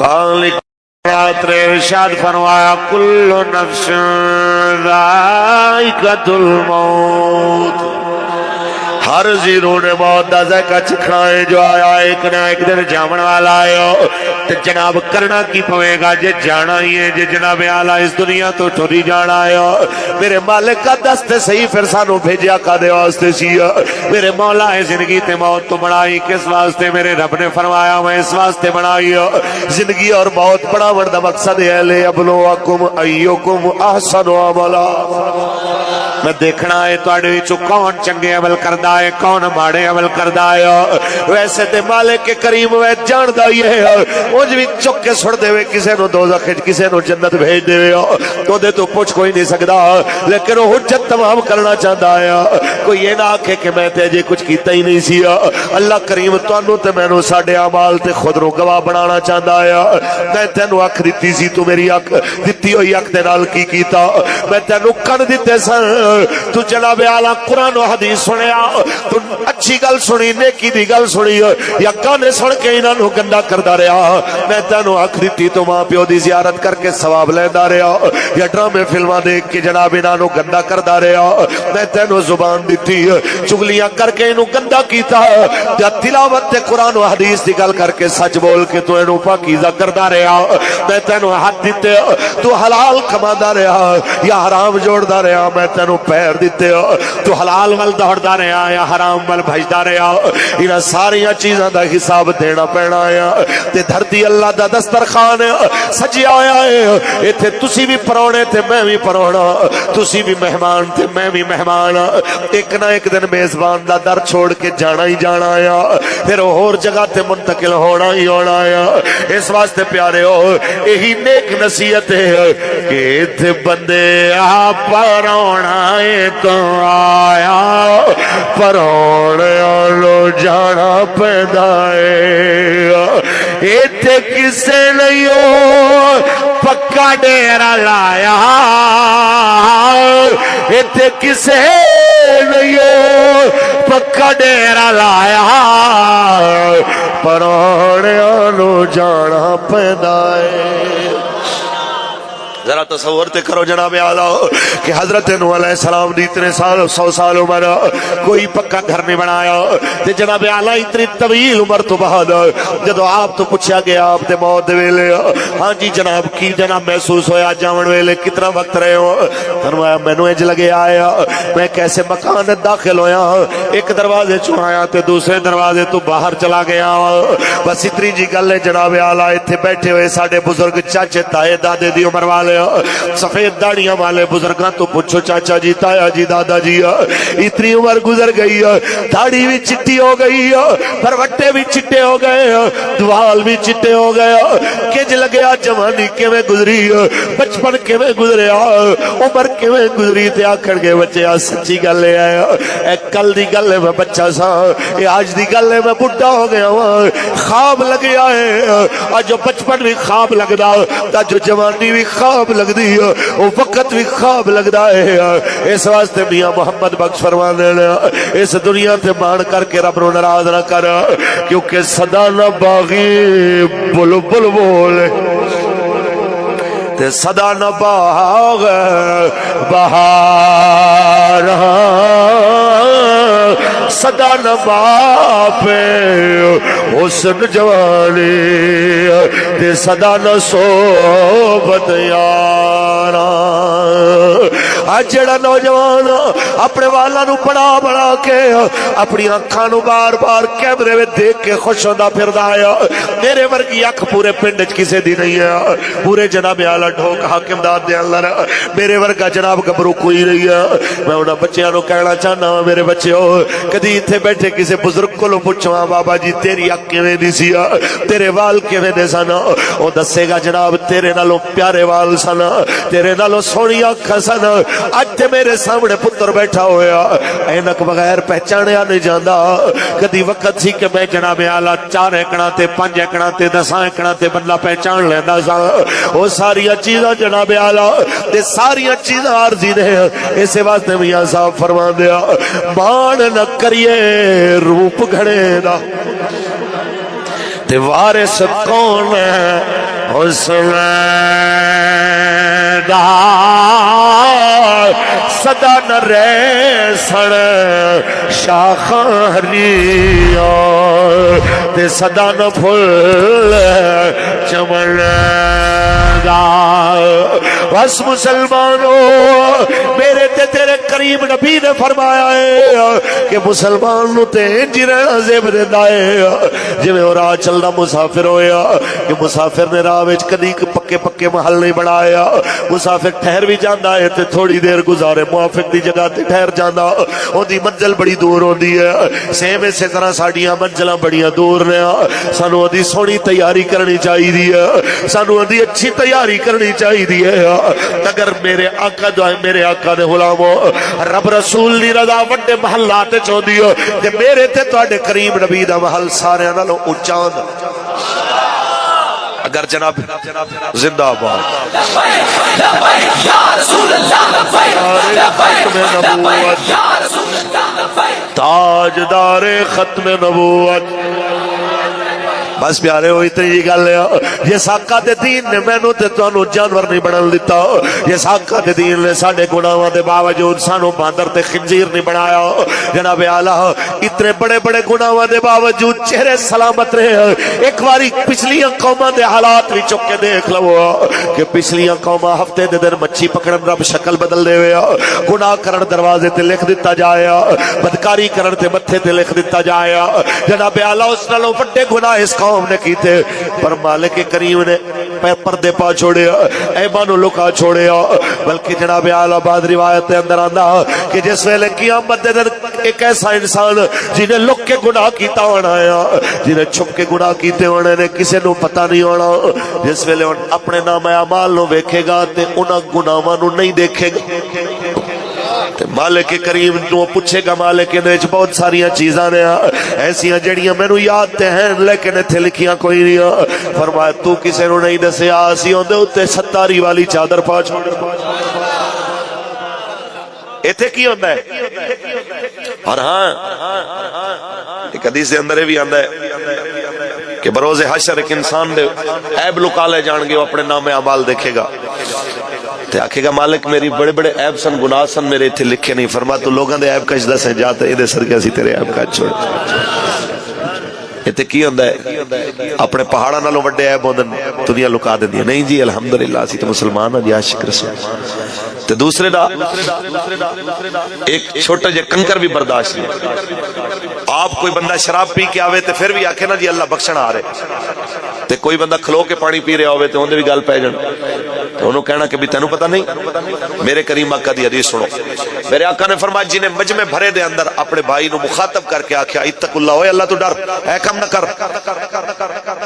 खालिक ने इरशाद फरमाया कुल्लु नफ्सिन ज़ाइक़तुल मौत, हर जीरो ने मौत दा ज़ायका चखना है। जो आया एक ना एक दिन जावन वाला है। ते जनाब करना की पवेगा जे जाना ही है। जे जनाब आला इस दुनिया तो टुरी जाना है। मेरे मालिक का दस्ते सही फिर सानू भेजा कादे वास्ते सी। मेरे मौला है जिंदगी ते मौत तो बनाई किस वास्ते? मेरे रब ने फरमाया मैं इस वास्ते बनाई जिंदगी और मौत बनावन दा मकसद है ले अबलुवकुम अय्युकुम अहसनु अमला। मैं देखना है तुहाडे विचों कौन चंगे अमल करदा है कौन माड़े अमल करदा है। वैसे ते मालिक के करीम वै जानदा ही है। उंज भी चुक के सुट देवे किसे नु दोज़ख विच किसे नु जन्नत भेज देवे ओदे तो पुछ कोई नहीं सकदा। लेकिन वो हुज्जत तमाम करना चाहता है। कोई ये ना आखे कि मैं ते अजे कुछ कीता ही नहीं सी। अल्लाह करीम तुहानू ते मैनू साडे अमाल ते खुद नु गवाह बनाना चाहता है। मैं तैनू अख दित्ती सी तू मेरी अख दित्ती होई अख दे नाल की कीता? मैं तैनू कन दित्ते सन तू जनाब आला कुरान और हदीस सुनिया तू अच्छी गल सुनी नेकी दी गल सुनी या गाने सुन के इन्हां नू गंदा करदा रहा। मैं तैनू अख दित्ती तो मां प्यो दी जियारत करके सवाब लैंदा रहा या ड्रामे फिल्मां देख के जनाब इन्हां नू गंदा करदा रहा। मैं तैनू जुबान दित्ती चुगलियां करके इनू गंदा कीता या तिलावत ते कुरान और हदीस दी गल करके सच बोल के तू इनू पाकीज़ा करदा रहा। मैं तैनू हाथ दित्ते तू हलाल कमांदा रहा या हराम जोड़दा रहा। मैं तैनू पैर दिते तू हलाल वल दौड़दा रहा या हराम वल भजदा रहा। इन्हां सारियां चीज़ां दा हिसाब देना पैना है। ते धरती अल्लाह दा दस्तरखान सजिया होया है। इत्थे तुसी भी परौणे ते मैं भी परौणा, तुसी भी मेहमान ते मैं भी मेहमान। एक ना एक दिन मेजबान दा दर छोड़ के जाना ही जाना है। फिर होर जगह ते मुंतकिल होना ही होना है। इस वास्ते प्यारे हो यही नेक नसीहत है कि इत्थे बंदे आ परौणा तो आया परौणे लो जाना पैदा है। इत्थे किसे नहीं हो पक्का डेरा लाया, इत्थे किसे नहीं हो पक्का डेरा लाया परौणे लो जाना पैदा है। जरा तसव्वुर ते करो जनाब आला कि हजरत नूह अलैहिस्सलाम दी इतने साल 100 साल उम्र कोई पक्का घर नहीं बनाया। ते जनाब आला इतनी तवील उम्र तो बाद जदों आप तो पूछा गया आप ते मौत दे वेले हाँ जी जनाब की जनाब महसूस होया जावन वेले कितना वक्त रहे हो? फरमाया मैनू इंज लगे आया मैं कैसे मकान दाखिल होया एक दरवाजे चो आया ते दूसरे दरवाजे तो बाहर चला गया। बस इतनी जी गल है जनाब आला। इत्थे बैठे हुए साडे बुजुर्ग चाचे ताए दादे दी उम्र वाले सफेद दाढ़ियां वाले बुजुर्गों तो पूछो चाचा जी ताया जी दादा जी इतनी उम्र गुजर गई दाढ़ी भी चिट्टी हो गई परवट्टे भी चिट्टे हो गए दुआल भी चिट्टे हो गए। किंज लगे जवानी किवें गुजरी बचपन किवें गुजरिया उम्र किवें गुजरी ते आखण गए बच्चे आ सच्ची गल है कल दी गल है मैं बच्चा सा आज दी गल है मैं बुढ़ा हो गया वा। ख्वाब लगे है अज बचपन भी ख्वाब लगदा अज जवानी भी ख्वाब लगदी है वो वक्त भी ख्वाब लगदा है। इस वास्ते मियां मोहम्मद बख्श फरमांदे ने इस दुनिया ते मान करके रब नूं नाराज ना कर क्योंकि सदा ना बागी बुलबुल बोले ते सदा न बाग बहार सदा न बापे हुस्न जवानी ते सदा न सोबत यारा। आज जड़ा नौजवान अपने वाला नू बड़ा बड़ा के अपनी अखां नू बार बार कैमरे में देख के खुश होंदा फिरदा है। मेरे वर्गी अख पूरे पिंड च किसे दी नहीं है। पूरे जनाब आला ढोक हाकिम दा दे अंदर मेरे वर्गा जनाब गबरू कोई नहीं है। मैं उन्हां बच्चियां नू कहना चाहना मेरे बच्चों कदी इत्थे बैठे किसी बुजुर्ग कोलों पुछो बाबा जी तेरी अख किवें दी सी तेरे वाल किवें दे सन ओ दसेगा जनाब तेरे नालों प्यारे वाल सन तेरे नालों सोहणी अख सन। अज ते मेरे सामने पुत्र बैठा होया ऐनक बगैर पहचानिया नहीं जाता। कदी वक्त सी कि मैं जनाब आला 4 एकड़ा ते 5 एकड़ा ते 10 एकड़ा ते बंदा पहचान लेंदा सा। वो सारिया चीज़ां जनाब आला ते सारिया चीज़ां आरजी ने इसे वास्ते मियां साहब फरमांदे मान न करिए रूप घड़े दा ते वारिस कौन है حسن دا صدا نہ رہ سن شاخاں ہریاں تے صدا نہ پھل چمن دا بس مسلمانوں میرے تے تیرے قریب نبی نے فرمایا ہے کہ مسلمان نو تے جی رہنا زیب دیندا ہے جویں او راہ چلدا مسافر ہویا کہ مسافر نے راہ وچ کدی پکے پکے محل نہیں بنایا مسافر ٹھہر بھی جاندا ہے تے تھوڑی دیر گزارے موافق دی جگہ تے ٹھہر جاندا اودی منزل بڑی دور ہوندی ہے سیم اسی طرح ساڈیاں منزلاں بڑیاں دور نے سانو اودی سونی تیاری کرنی چاہیے سانو اودی اچھی تیاری کرنی چاہیے اگر میرے آقا جو ہے میرے آقا دے غلامو رب رسول دی رضا وڈے محلات چ ہوندی ہے تے میرے تے تواڈے کریم نبی دا محل سارے نالوں اونچا ہوندا اگر جناب زندہ آباد لبیک یا رسول اللہ لبیک لبیک یا رسول اللہ لبیک تاجدار ختم نبوت بس پیارے ہو اتنی جی گل ہے یہ ساقہ دے دین نے مینوں تے تانوں جانور نہیں بنن دتا یہ ساقہ دے دین نے ساڈے گناہاں دے باوجود سانوں باندر تے خنزیر نہیں بنایا جناب اعلی اتنے بڑے بڑے گناہاں دے باوجود چہرے سلامت رہے ایک باری پچھلیاں قوماں دے حالات وی چک کے دیکھ لو کہ پچھلیاں قوماں ہفتے دے دن مچھی پکڑن رب شکل بدل دے ویا گناہ کرن دروازے تے لکھ دتا جایا بدکاری کرن تے متھے تے لکھ دتا جایا جناب اعلی اس نالوں وڈے گناہ اس قوم نے کیتے پر مالک کریم نے پردے پا چھوڑیا ایبانو لکا چھوڑیا بلکہ جناب اعلیٰ بعد روایت کے اندر آندا کہ جس ویلے قیامت دے دن ایک ایسا انسان جنہیں لک کے گناہ کیتا ہونا ہے جنہیں چھپ کے گناہ کیتے ہونے نے کسے نو پتہ نہیں ہونا جس ویلے اپنے نام اعمال نو ویکھے گا تے انہاں گناہاں نو نہیں دیکھے گا مالک کریم نو پوچھے گا مالک نے بہت ساری چیزاں نے ایسیاں جڑیاں مینوں یاد تے ہیں لیکن ایتھے لکھیاں کوئی نہیں فرمایا تو کسے نو نہیں دسیا اسی اون دے اوتے ستاری والی چادر پا چھوڑ ایتھے کی ہوندا ہے اور ہاں ایک حدیث دے اندر بھی آندا ہے کہ بروز حشر ایک انسان دے عیب لکا لے جان گے وہ اپنے نام اعمال دیکھے گا تے آکھے گا مالک میری بڑے بڑے عیب سن گناہ سن میرے اتھے لکھے نہیں فرما تو لوگاں دے عیب کش دس ہیں جاتا ہے ادھے سر کے اسی تیرے عیب کش چھوڑ اتھے کی ہوندا ہے اپنے پہاڑا نالوں وڈے عیب ہوندن دنیا لکا دے دیا نہیں جی الحمدللہ اسی تو مسلمان ہیں جی عاشق رسول تے دوسرے دا ایک چھوٹا جے کنکر بھی برداشت نہیں آپ کوئی بندہ شراب پی کے آوے تے پھر بھی آکھے نا جی اللہ بخشن آ رہے تے کوئی بندہ کھلو کے پانی پی رہا ہوئے تے ہوندے بھی گل پہ جان تو انہوں کہنا کہ بھی تینوں پتہ نہیں میرے کریم آقا دی حدیث سنو میرے آقا نے فرمایا جنہیں مجمع بھرے دے اندر اپنے بھائی نو مخاطب کر کے آکھیا اتق اللہ ہوئے اللہ تو ڈر اے کم نہ کر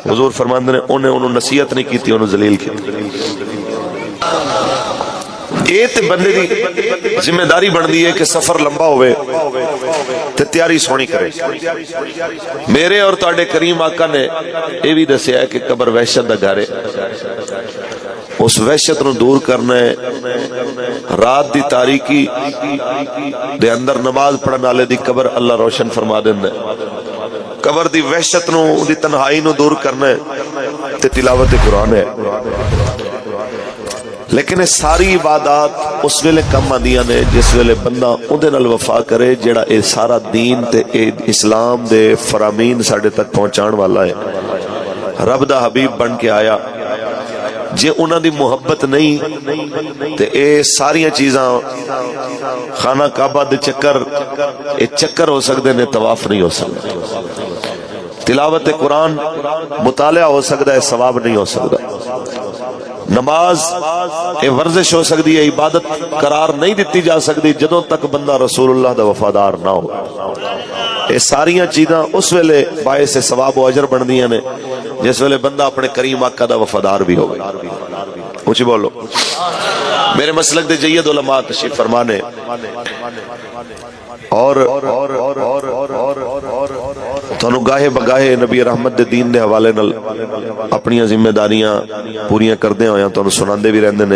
حضور فرماندے نے انہوں نصیحت نہیں کی تھی انہوں ذلیل کی یہ تے بندے دی ذمہ داری بن دی ہے کہ سفر لمبا ہوئے تے تیاری سونی کرے میرے اور تواڈے کریم آقا نے یہ بھی دسیا ہے کہ قبر وحشت دا گھر ہے اس وحشت نو دور کرنا ہے رات دی تاریکی دے اندر نماز پڑھن والے دی قبر اللہ روشن فرما دیندا ہے قبر دی وحشت نو دی تنہائی نو دور کرنا ہے تے تلاوت قرآن ہے لیکن یہ ساری عبادات اس ویلے کم آندیاں نے جس ویلے بندہ اندے نال وفا کرے جڑا اے سارا دین تے اے اسلام دے فرامین ساڈے تک پہنچان والا ہے رب دا حبیب بن کے آیا جے انہاں دی محبت نہیں تے اے ساری چیزاں خانہ کعبہ دے چکر اے چکر ہو سکدے نے طواف نہیں ہو سکدا تلاوت قرآن مطالعہ ہو سکدا ہے ثواب نہیں ہو سکدا نماز اے ورزش ہو سکتی ہے عبادت قرار نہیں دیتی جا سکتی جدوں تک بندہ رسول اللہ دا وفادار نہ ہو اے ساریاں چیزاں اس ویلے باعث ثواب و اجر بن دیاں نے جس ویلے بندہ اپنے کریم آقا دا وفادار بھی ہوگا اونچی بولو میرے مسلک دے جید علماء تشریف فرمانے اور تھانوں گاہے بگاہے نبی رحمت دے دین دے حوالے نال اپنی ذمہ داریاں پوریاں کردے ہویاں تھانوں سناندے بھی رہندے نے